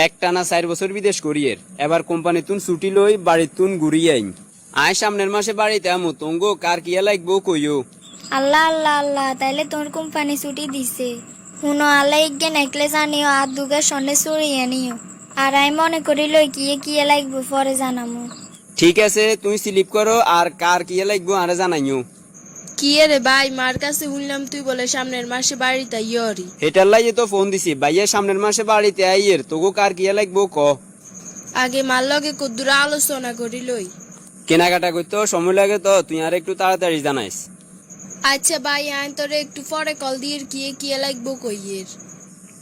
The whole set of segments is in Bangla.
একটানা 4 বছর বিদেশ করিয়ের এবার কোম্পানি তুন ছুটি লই বাড়ি তুন ঘুরিয়ে আইন আয় সামনের মাসে বাড়িতে আমু তঙ্গো কার কিয়া লাগবো কইও। আল্লাহ আল্লাহ আল্লাহ, তাইলে তোর কোম্পানি ছুটি দিছে। শুনো আল্লাহ ইগে নেকলেস আনিও আর দুগা সন্ধ্যে চড়িয়ে আনিও। আর আমি মনে করি লই কিয়ে লাগবো পরে জানামো। ঠিক আছে তুই স্লিপ করো আর কার কিয়া লাগবো আরে জানাইও। কি রে ভাই, মার কাছে শুনলাম তুই বলে সামনের মাসে বাড়িতে ইয়রি। হেটার লাই তো ফোন দিছি ভাইয়া সামনের মাসে বাড়িতে আইয়ের তোগো কার কিয়া লাগবো ক। আগে মার লগে কদ্দুর আলোচনা করি লই। কেনাকাটা করতে সময় লাগে তো তুই আর একটু তাড়াতাড়ি জানাইস। আচ্ছা ভাই, আইন তোরে একটু পরে কল দিয়ে কিয়ে লাগবো কইয়ের।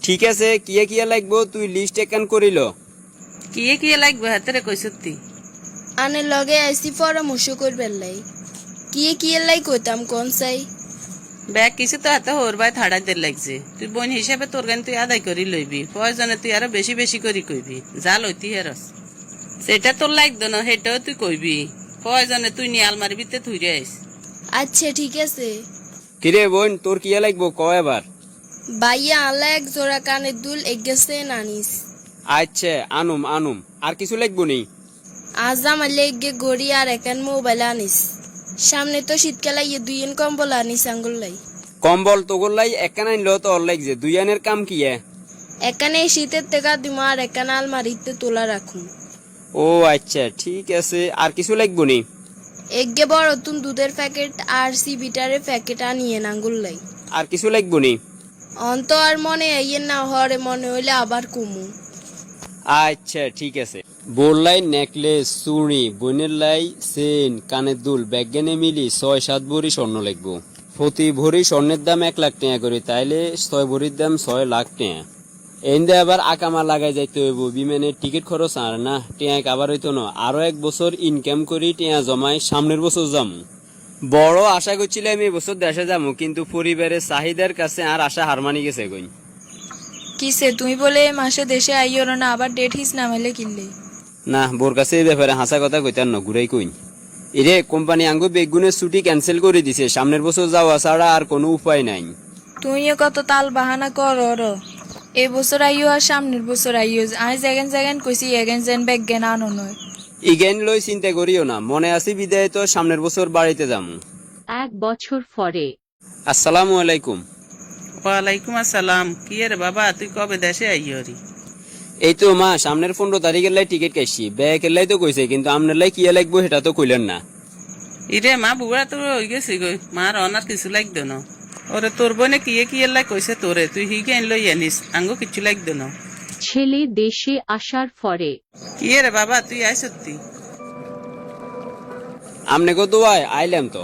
ঠিক আছে কিয়া লাগবো তুই লিস্ট একান করিল। কিয়ে লাগবে হাতেরে কই সত্যি আনে লগে আইসি পরামর্শ করবেন লাই। কিয়ে লাই কইতাম কোন চাই। ব্যাগ কিছু তো হাতে হোর ভাই থাড়াইতে লাগছে। তুই বোন হিসাবে তোর গান তুই আদায় করি লইবি, প্রয়োজনে তুই আরো বেশি বেশি করি কইবি। যা লইতি হেরস সেটা তোর লাগতো না, সেটাও তুই কইবি। প্রয়োজনে তুই নিয়ে আলমারি ভিতরে থুই আইস। আচ্ছা ঠিক আছে। কিরে বোন তোর কিয়া লাগবো ক এবার। ভাইয়া আল্লাহ এক জোড়া কানের দুল এগেছে নানিস। আচ্ছা আনুম আর কিছু লাগবো নি। আজ আমার লেগে গড়ি আর একান মোবাইল আনিস। সামনে তো শীতকাল আইয়ে দুইয়েন কম্বল আনিস আঙ্গুল লাই। কম্বল তোগর লাই একান আনলো তো অর লাগছে দুই আনের কাম কি এখানে শীতের থেকে দিম আর একান আলমারিতে তোলা রাখুন। ও আচ্ছা ঠিক আছে আর কিছু লাগবো নি। এগে বড় তুন দুধের প্যাকেট আর সিবিটারের প্যাকেট আনিয়ে আঙ্গুল লাই। আর কিছু লাগবো নি। অন্ত আর মনে আইয়েন না, হরে মনে হইলে আবার কমু। আচ্ছা ঠিক আছে। বোর লাই নেকলেস চুড়ি বোনের লাই চেন কানের দুল ব্যাগেনে মিলি 6-7 ভরি স্বর্ণ লাগবো। প্রতি ভরি স্বর্ণের দাম 1 লাখ টাকা করে, তাইলে 6 ভরির দাম 6 লাখ টাকা। এন্দে আবার আকামা লাগাই যাইতে হইব, বিমানের টিকিট খরচ আর না টিয়াক আবার হইতো না। আরো 1 বছর ইনকাম করি টিয়া জমাই সামনের বছর যামু। বড় আশা করছিলাম এই বছর দেশে যামু, কিন্তু পরিবারের চাহিদার কাছে আর আশা হার মানি গেছে কই। কিসে তুমি বলে এ মাসে দেশে আইও না, আবার ডেট হিস নামাইলে কিনলে? না বোর কাছে এই ব্যাপারে হাসা কথা কইতার ন ঘুরাই কইন। এরে কোম্পানি আঙ্গু বেগুনের ছুটি ক্যান্সেল করে দিছে, সামনের বছর যাওয়া ছাড়া আর কোনো উপায় নাই। তুইও কত তাল বাহানা কর। এ বছর আইও আর সামনের বছর আইও। আজ এগেন কইছি এগেন যেন ব্যাগ জ্ঞান আনো নয়। ইগেন লই চিন্তা করিও না, মনে আছি বিদায় তো সামনের বছর বাড়িতে যামু। 1 বছর পরে। আসসালামু আলাইকুম। ওয়ালাইকুম আসসালাম। কি রে বাবা, তুই কবে দেশে আইয়রি? এই তো মা সামনের 15 তারিখের লাই টিকিট কাটছি, ব্যাগের লাই তো কইছে, কিন্তু আমনের লাই কিয়া লাগবো সেটা তো কইলেন না। ইরে মা বুড়া তোর হয়ে গেছি গই, মার অনার কিছু লাগতো না। ওরে তোর বোনে কিয়ে লাই কইছে তোরে, তুই হিগে লই আনিস, আঙ্গো কিছু লাগতো না। ছেলে দেশে আসার পরে। কি রে বাবা তুই আই সত্যি? আমনে কত আইলাম তো।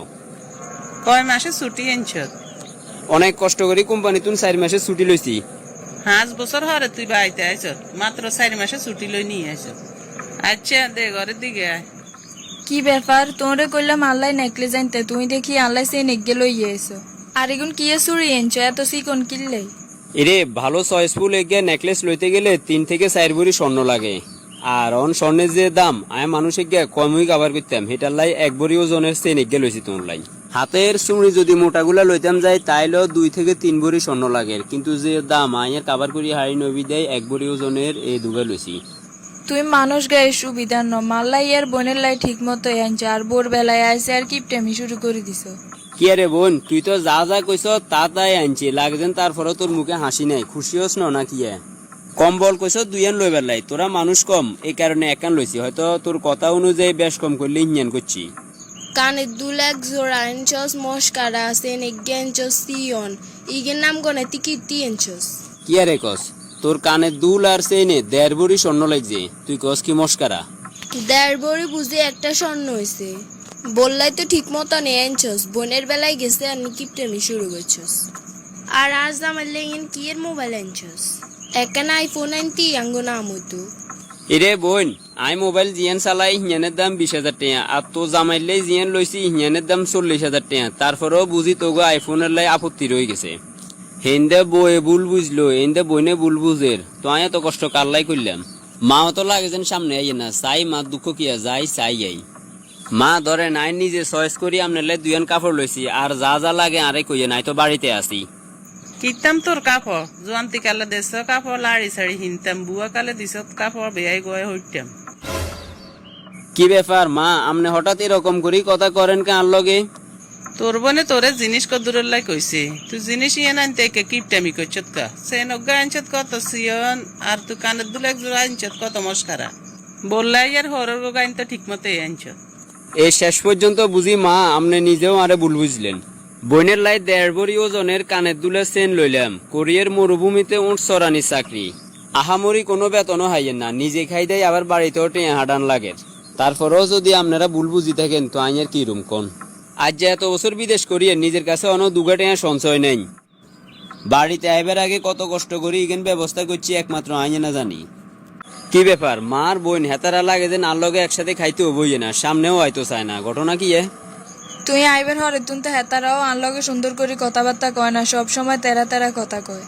কয় মাসে ছুটি আনছ? অনেক কষ্ট করি কোম্পানি তুন 4 মাসের ছুটি লইছি। 5 বছর হরে তুই বাড়িতে আইছ, মাত্র 4 মাসে ছুটি লই নিয়ে আইছ। আচ্ছা দে ঘরের দিকে আয়। কি ব্যাপার, তোরে কইলাম আল্লাহ নেকলেস আনতে, তুমি দেখি আল্লাহ সে নেগে লইয়ে এসো। আর এগুন কিয়ে চুরি এনছো এত সিকন কিনলে? এরে ভালো চয়েসফুল এগিয়ে নেকলেস লইতে গেলে 3 থেকে 4 ভরি স্বর্ণ লাগে। আর অন স্বর্ণের যে দাম আমি মানুষ এগিয়ে কমই কাবার করতাম, হেটার লাই 1 ভরি ওজনের চেন এগিয়ে লইছি তোমার লাই। হাতের চুড়ি যদি মোটাগুলা লইতাম যাই তাইলেও 2 থেকে 3 ভরি স্বর্ণ লাগে, কিন্তু যে দাম আয়ের কাবার করি হাড়ি নবী দেয় 1 ভরি ওজনের এই দুগা লইছি। তুই মানুষ গায়ে সুবিধার ন, মাল্লাই আর বোনের লাই ঠিক মতো আনছে, আর বোর বেলায় আইসে আর কিপটেমি শুরু করে দিছ। কি আরে বোন তুই তো যা কইস তা তাই আনছি, লাগছেন তারপরে তোর মুখে হাসি নাই, খুশি হস না কি? কম্বল কইস 2 আন লইবার লাই, তোরা মানুষ কম এই কারণে 1 আন লইছি, হয়তো তোর কথা অনুযায়ী বেশ কম করলে ইঞ্জান করছি। কানের দুল এক জোড়া এনছস, মস্কারা আছে নেগে এনছস সিয়ন। ইগের নাম গনে টিকিটি এনছস। কি আরে কস তোর কানে দুল আর চেনে 1.5 ভরি স্বর্ণ লাগছে, তুই কস কি মস্কারা? 1.5 ভরি বুঝে একটা স্বর্ণ হয়েছে। বললাই তো ঠিক মতো নিয়ে আনছস, বোনের বেলায় গেছে আর কিপটেমি শুরু করছস। আর আজ আমার লেগেন কি এর মোবাইল আনছস? একখানা আইফোন আনতি আঙ্গো নাম হইতো। এরে বোন আই মোবাইল জিয়ান চালাই হিয়ানের দাম 20,000 টাকা, আর তো জামাইলে জিয়ান লইছি হিয়ানের দাম 40,000 টাকা। তারপরেও বুঝি তোগো আইফোনের লাই আপত্তি রয়ে গেছে। হেন্দে বয়ে ভুল বুঝলো, এন্দে বইনে ভুল বুঝের, তো আমি এত কষ্ট কারলাই করলাম। মাও তো লাগে যেন সামনে আইয়ে না, চাই মা দুঃখ কিয়া যাই চাই আই। মা ধরে নাই নিজে চয়েস করি আপনার লাই 2 আন কাপড় লইছি, আর যা যা লাগে আরে কইয়ে নাই তো বাড়িতে আসি। কিতাম তোর কাপড় জোয়ান্তি কালে দেশ কাপড় লাড়ি সাড়ি হিনতাম বুয়া কালে দিস কাপড় বেয়াই গয়ে হইতাম। কি ব্যাপার মা, আপনি হঠাৎ এরকম করি কথা করেন কে আর লগে? তোর বনে তোরে জিনিস কদুরের লাই কইছে, তুই জিনিস ইয়ে আনতে কিপটামি করছত কা সে নগ্গা আনছত কত সিয়ন আর তুই কানের দুলে একজোড়া আনছত কত মস্কারা বললাই আর হরর গাইন তো ঠিক মতো আনছত। এই শেষ পর্যন্ত বুঝি মা আপনি নিজেও আরে ভুল বুঝলেন। বইনের লাই 1.5 ভরি ওজনের কানের দুলে চেন লইলাম, কোরিয়ার মরুভূমিতে উঠ চড়ানি চাকরি, আহামরি কোনো বেতনও হাইয়েন না, নিজে খাই দেয় আবার বাড়িতেও টেঁ হাডান লাগে। তারপরেও যদি আপনারা ভুল বুঝি থাকেন তো আইনের কি রুম কোন? আজ যে এত বছর বিদেশ করিয়ে নিজের কাছে অন দুগা টেঁ সঞ্চয় নেই, বাড়িতে আইবার আগে কত কষ্ট করি ইগেন ব্যবস্থা করছি একমাত্র আইনে না জানি। কি ব্যাপার মার বোন হেতারা লাগে যে নার লগে একসাথে খাইতেও বইয়ে না, সামনেও হয়তো চায় না, ঘটনা কি? তুই আইবের হরে তুন তো হেতারাও আনলগে সুন্দর করে কথাবার্তা কয় না, সব সময় তেরা তেরা কথা কয়।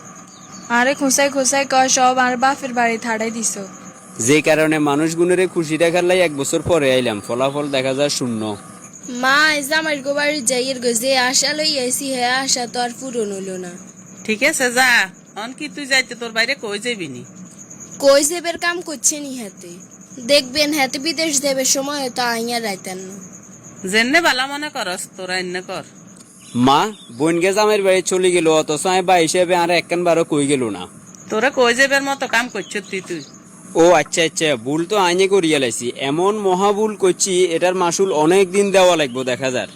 আরে খুঁসাই খুঁসাই কয় সব আর বাপের বাড়ি থাড়াই দিছ। যে কারণে মানুষ গুণের খুশি দেখার লাই 1 বছর পরে আইলাম, ফলাফল দেখা যায় শূন্য। মা জামাই গো বাড়ি যাইয়ের গো যে আশা লই আইছি হ্যাঁ আশা তো আর পূরণ হইল না। ঠিক আছে যা, অন কি তুই যাইতে তোর বাইরে কই যাবি নি? কই সেবের কাম করছে নি হাতে, দেখবেন হাতে বিদেশ দেবের সময় তো আইয়া রাইতেন না। জেনে বালা মনে করস তোরা এনে কর। মা বোনকে জামের বাড়ি চলে গেল, অথচ আমি বা হিসেবে আর একখান বারো কই গেল না। তোরা কই যাবের মতো কাম করছ তুই? ও আচ্ছা আচ্ছা, ভুল তো আইনে করিয়া লাইছি, এমন মহা ভুল করছি এটার মাসুল অনেক দিন দেওয়া লাগবো দেখা যার।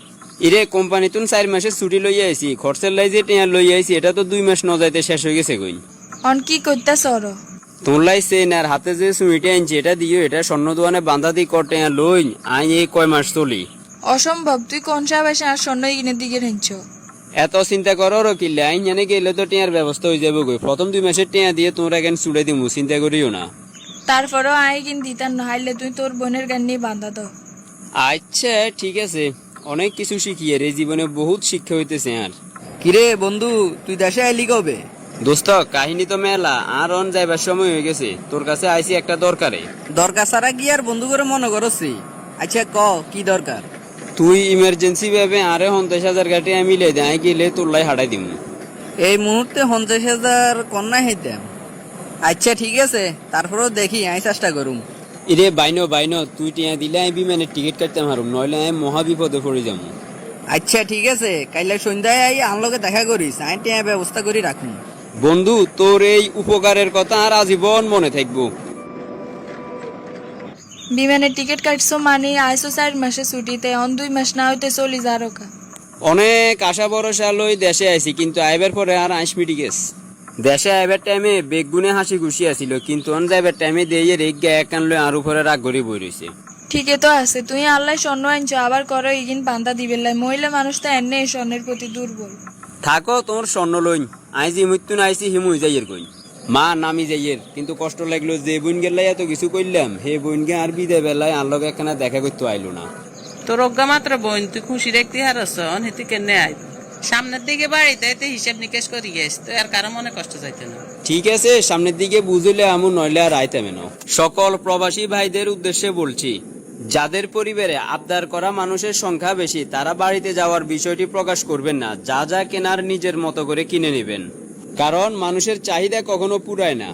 ইরে কোম্পানি তুন 4 মাসের ছুটি লইয়া আইছি, খরচের লাই যে টেয়া লইয়া আইছি এটা তো 2 মাস ন যাইতে শেষ হয়ে গেছে কইন। অন কি করতে সর? তোর লাই চেন আর হাতে যে সুইটে আনছি এটা দিও, এটা স্বর্ণ দোয়ানে বান্ধা দি করতে লইন আই এই কয় মাস চলি। অসম্ভব, তুই কোন সাবাসে আর স্বর্ণ কিনের দিকে রেঞ্চ? এত চিন্তা করো কিল্লে, আইন জানে গেলে তো টেয়ার ব্যবস্থা হয়ে যাবে গই, প্রথম 2 মাসের টেয়া দিয়ে তোমরা কেন চুড়ে দিমু, চিন্তা করিও না। তারপরেও আই কিন দিতাম না, হাইলে তুই তোর বোনের গান নিয়ে বান্ধা দাও। আচ্ছা ঠিক আছে, অনেক কিছু শিখিয়ে রে, জীবনে বহুত শিক্ষা হইতেছে। আর কিরে বন্ধু, তুই দেশে আইলি কবে? দোস্ত কাহিনী তো মেলা, আর অন যাইবার সময় হয়ে গেছে, তোর কাছে আইছি একটা দরকারে। দরকার ছাড়া কি আর বন্ধু করে মনে করছি? আচ্ছা ক কি দরকার? তুই ইমার্জেন্সি ভাবে আরে 50,000 গাটি আমি মিলে দেয় গেলে তোর লাই হাঁটাই দিমু। এই মুহূর্তে 50,000 কন্যা হইতাম। আচ্ছা ঠিক আছে, তারপরেও দেখি আমি চেষ্টা করুম। ইরে বাইনো তুই টিয়া দিলে আমি বিমানের টিকিট কাটতে হারুম, নইলে আমি মহা বিপদে পড়ে যাবো। আচ্ছা ঠিক আছে, কাইলে সন্ধ্যায় আই আনলোকে দেখা করিস, আমি টিয়া ব্যবস্থা করি রাখুন। বন্ধু তোর এই উপকারের কথা আর আজীবন মনে থাকবো। বিমানের টিকিট কাটছো মানে আইসো 4 মাসে ছুটিতে, অন 2 মাস না হইতে চলি যা রকা। অনেক আশা ভরসা লই দেশে আইছি, কিন্তু আইবার পরে আর আইস মিটি গেছ। দেশে আইবার টাইমে বেগুনে হাসি খুশি আসিল, কিন্তু অন যাইবার টাইমে দিয়ে রেগ গায়ে কান লই আর উপরে রাগ গড়ি বই রয়েছে। ঠিকই তো আছে, তুই আল্লাহ স্বর্ণ আনছো আবার করো ইগিন বান্ধা দিবে লাই, মহিলা মানুষ তো এনে স্বর্ণের প্রতি দুর্বল। থাকো তোমার স্বর্ণ লইন, আইজি মৃত্যু না আইসি হিমুই যাইয়ের কইন। মা নামি যাইয়ের, কিন্তু কষ্ট লাগলো যে বোন গেলাই এত কিছু কইলাম, হে বোনকে আর বিদে বেলায় আর লগে একখানা দেখা করতে আইলো না। তোর অজ্ঞা মাত্র বোন তুই খুশি রাখতে হারস, হেতু কেনে আইব সামনের দিকে বাড়িতে এতে হিসাব নিকেশ করি গেছ, তো আর কারো মনে কষ্ট যাইতে না। ঠিক আছে, সামনের দিকে বুঝলে আমু, নইলে আর আইতামে না। সকল প্রবাসী ভাইদের উদ্দেশ্যে বলছি, যাদের পরিবারে আবদার করা মানুষের সংখ্যা বেশি তারা বাড়িতে যাওয়ার বিষয়টি প্রকাশ করবেন না, যা যা কেনার নিজের মতো করে কিনে নেবেন, কারণ মানুষের চাহিদা কখনো পুরায় না।